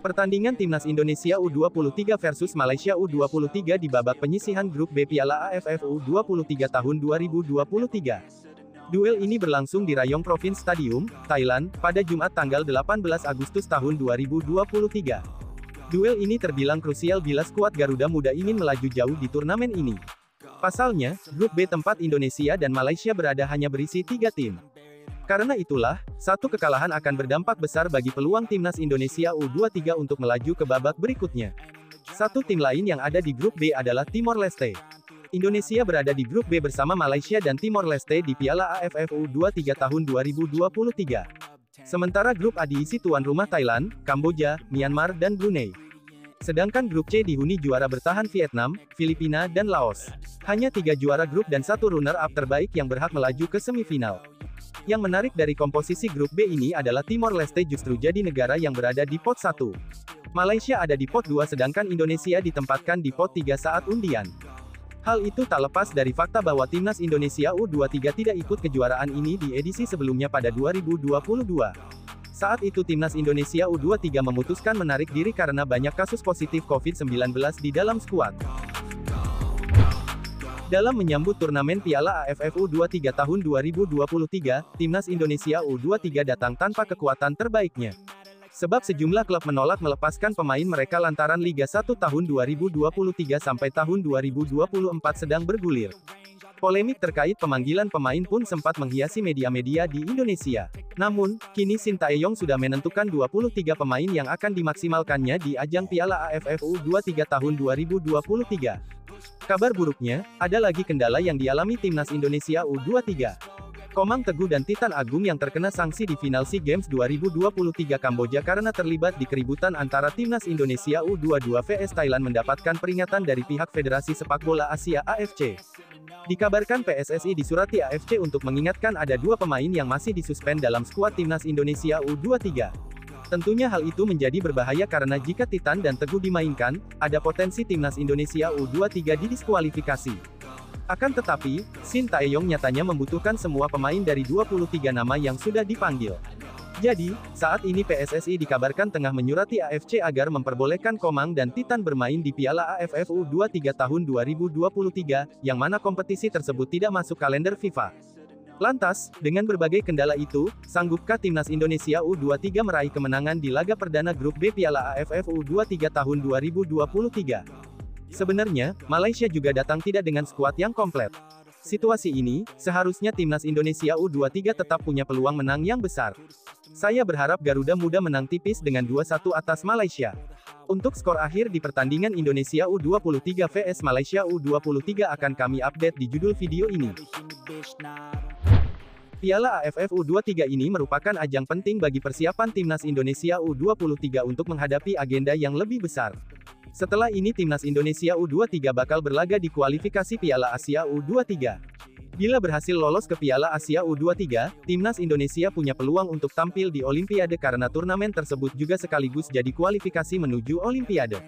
Pertandingan Timnas Indonesia U23 versus Malaysia U23 di babak penyisihan grup B Piala AFF U23 tahun 2023. Duel ini berlangsung di Rayong Province Stadium, Thailand, pada Jumat tanggal 18 Agustus tahun 2023. Duel ini terbilang krusial bila skuad Garuda Muda ingin melaju jauh di turnamen ini. Pasalnya, grup B tempat Indonesia dan Malaysia berada hanya berisi 3 tim. Karena itulah, satu kekalahan akan berdampak besar bagi peluang Timnas Indonesia U23 untuk melaju ke babak berikutnya. Satu tim lain yang ada di grup B adalah Timor Leste. Indonesia berada di grup B bersama Malaysia dan Timor Leste di Piala AFF U23 tahun 2023. Sementara grup A diisi tuan rumah Thailand, Kamboja, Myanmar dan Brunei. Sedangkan grup C dihuni juara bertahan Vietnam, Filipina dan Laos. Hanya 3 juara grup dan 1 runner-up terbaik yang berhak melaju ke semifinal. Yang menarik dari komposisi grup B ini adalah Timor Leste justru jadi negara yang berada di pot 1. Malaysia ada di pot 2 sedangkan Indonesia ditempatkan di pot 3 saat undian. Hal itu tak lepas dari fakta bahwa Timnas Indonesia U23 tidak ikut kejuaraan ini di edisi sebelumnya pada 2022. Saat itu Timnas Indonesia U23 memutuskan menarik diri karena banyak kasus positif COVID-19 di dalam skuad. Dalam menyambut turnamen Piala AFF U23 tahun 2023, Timnas Indonesia U23 datang tanpa kekuatan terbaiknya. Sebab sejumlah klub menolak melepaskan pemain mereka lantaran Liga 1 tahun 2023 sampai tahun 2024 sedang bergulir. Polemik terkait pemanggilan pemain pun sempat menghiasi media-media di Indonesia. Namun, kini Sintayong sudah menentukan 23 pemain yang akan dimaksimalkannya di ajang Piala AFF U23 tahun 2023. Kabar buruknya, ada lagi kendala yang dialami Timnas Indonesia U23. Komang Teguh dan Titan Agung yang terkena sanksi di final SEA Games 2023 Kamboja karena terlibat di keributan antara Timnas Indonesia U22 vs Thailand mendapatkan peringatan dari pihak Federasi Sepak Bola Asia AFC. Dikabarkan PSSI disurati AFC untuk mengingatkan ada 2 pemain yang masih disuspend dalam skuad Timnas Indonesia U23. Tentunya hal itu menjadi berbahaya karena jika Titan dan Teguh dimainkan, ada potensi Timnas Indonesia U23 didiskualifikasi. Akan tetapi, Sintayong nyatanya membutuhkan semua pemain dari 23 nama yang sudah dipanggil. Jadi, saat ini PSSI dikabarkan tengah menyurati AFC agar memperbolehkan Komang dan Titan bermain di Piala AFF U23 tahun 2023, yang mana kompetisi tersebut tidak masuk kalender FIFA. Lantas, dengan berbagai kendala itu, sanggupkah Timnas Indonesia U23 meraih kemenangan di laga perdana grup B Piala AFF U23 tahun 2023? Sebenarnya, Malaysia juga datang tidak dengan skuad yang komplit. Situasi ini, seharusnya Timnas Indonesia U23 tetap punya peluang menang yang besar. Saya berharap Garuda Muda menang tipis dengan 2-1 atas Malaysia. Untuk skor akhir di pertandingan Indonesia U23 vs Malaysia U23 akan kami update di judul video ini. Piala AFF U23 ini merupakan ajang penting bagi persiapan Timnas Indonesia U23 untuk menghadapi agenda yang lebih besar. Setelah ini Timnas Indonesia U23 bakal berlaga di kualifikasi Piala Asia U23. Bila berhasil lolos ke Piala Asia U23, Timnas Indonesia punya peluang untuk tampil di Olimpiade karena turnamen tersebut juga sekaligus jadi kualifikasi menuju Olimpiade.